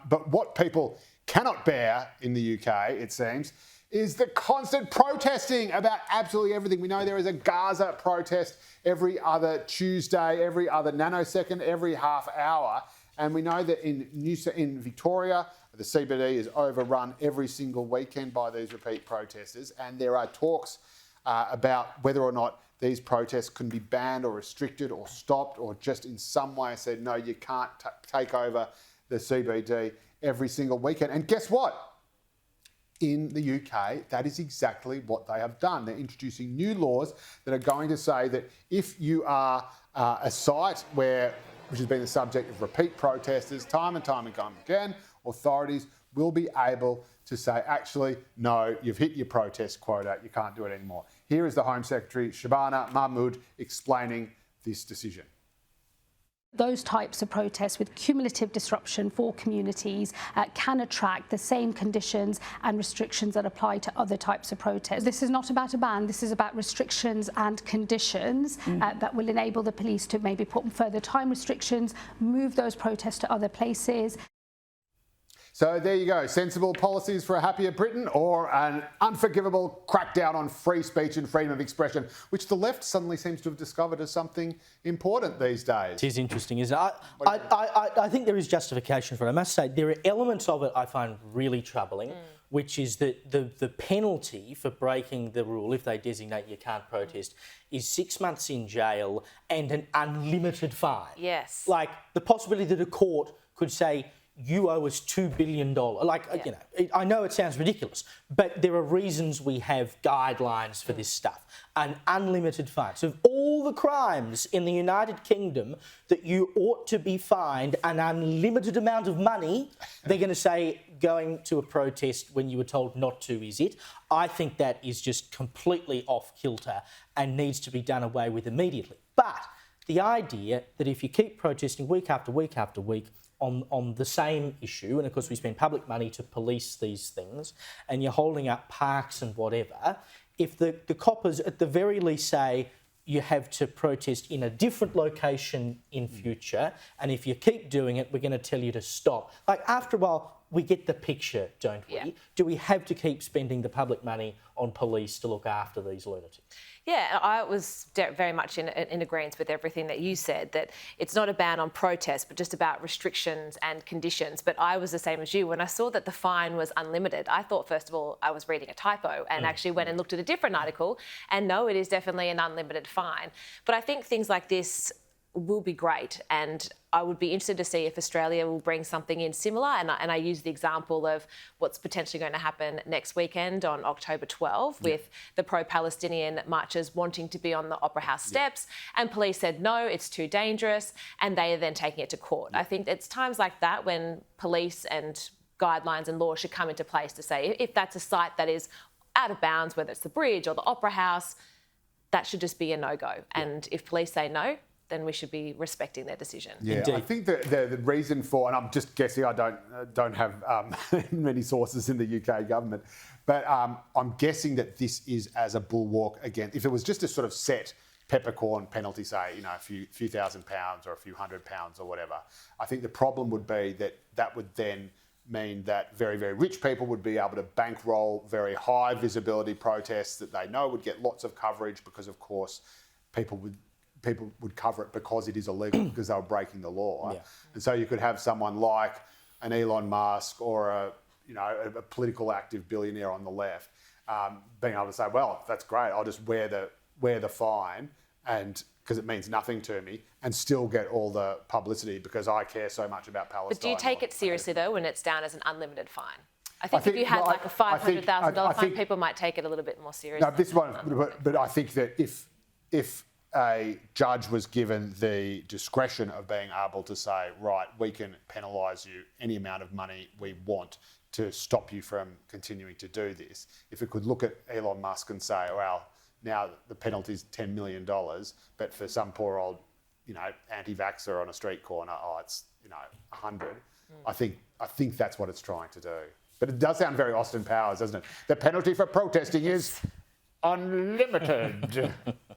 But what people cannot bear in the UK, it seems, is the constant protesting about absolutely everything. We know there is a Gaza protest every other Tuesday, every other nanosecond, every half hour. And we know that in Victoria, the CBD is overrun every single weekend by these repeat protesters. And there are talks about whether or not these protests can be banned or restricted or stopped or just in some way said, no, you can't take over the CBD every single weekend. And guess what? In the UK, that is exactly what they have done. They're introducing new laws that are going to say that if you are a site which has been the subject of repeat protesters time and time again, authorities will be able to say, actually, no, you've hit your protest quota, you can't do it anymore. Here is the Home Secretary Shabana Mahmood explaining this decision. Those types of protests with cumulative disruption for communities can attract the same conditions and restrictions that apply to other types of protests. This is not about a ban, this is about restrictions and conditions that will enable the police to maybe put further time restrictions, move those protests to other places. So there you go, sensible policies for a happier Britain or an unforgivable crackdown on free speech and freedom of expression, which the left suddenly seems to have discovered as something important these days. It is interesting, isn't it? I think there is justification for it. I must say, there are elements of it I find really troubling, which is that the penalty for breaking the rule, if they designate you can't protest, is 6 months in jail and an unlimited fine. Yes. Like the possibility that a court could say, you owe us $2 billion. You know, I know it sounds ridiculous, but there are reasons we have guidelines for this stuff. An unlimited fine. So of all the crimes in the United Kingdom that you ought to be fined an unlimited amount of money, they're going to say going to a protest when you were told not to is it. I think that is just completely off kilter and needs to be done away with immediately. But the idea that if you keep protesting week after week after week, on the same issue, and of course we spend public money to police these things, and you're holding up parks and whatever, if the coppers at the very least say you have to protest in a different location in future, and if you keep doing it, we're going to tell you to stop. Like, after a while, we get the picture, don't we? Yeah. Do we have to keep spending the public money on police to look after these lunatics? Yeah, I was very much in agreement with everything that you said, that it's not a ban on protest, but just about restrictions and conditions. But I was the same as you. When I saw that the fine was unlimited, I thought, first of all, I was reading a typo and actually went and looked at a different article. And no, it is definitely an unlimited fine. But I think things like this will be great, and I would be interested to see if Australia will bring something in similar, and I use the example of what's potentially going to happen next weekend on October 12 with the pro-Palestinian marchers wanting to be on the Opera House steps, and police said no, it's too dangerous, and they are then taking it to court. I think it's times like that when police and guidelines and law should come into place to say if that's a site that is out of bounds, whether it's the bridge or the Opera House, that should just be a no-go. And if police say no, then we should be respecting their decision. Yeah, Indeed. I think the reason for, and I'm just guessing, I don't have many sources in the UK government, but I'm guessing that this is as a bulwark against, if it was just a sort of set peppercorn penalty, say, you know, a few £1,000 or a few £100 or whatever, I think the problem would be that would then mean that very, very rich people would be able to bankroll very high visibility protests that they know would get lots of coverage because, of course, people would cover it because it is illegal, because they were breaking the law. Yeah. And so you could have someone like an Elon Musk or a political active billionaire on the left being able to say, well, that's great, I'll just wear the fine, and because it means nothing to me, and still get all the publicity because I care so much about Palestine. But do you take it seriously though when it's down as an unlimited fine? I think if you had like a $500,000 fine, people might take it a little bit more seriously. No, this one, but I think that if a judge was given the discretion of being able to say, right, we can penalise you any amount of money we want to stop you from continuing to do this. If it could look at Elon Musk and say, well, now the penalty is $10 million, but for some poor old, anti-vaxxer on a street corner, it's, 100. I think that's what it's trying to do. But it does sound very Austin Powers, doesn't it? The penalty for protesting is unlimited.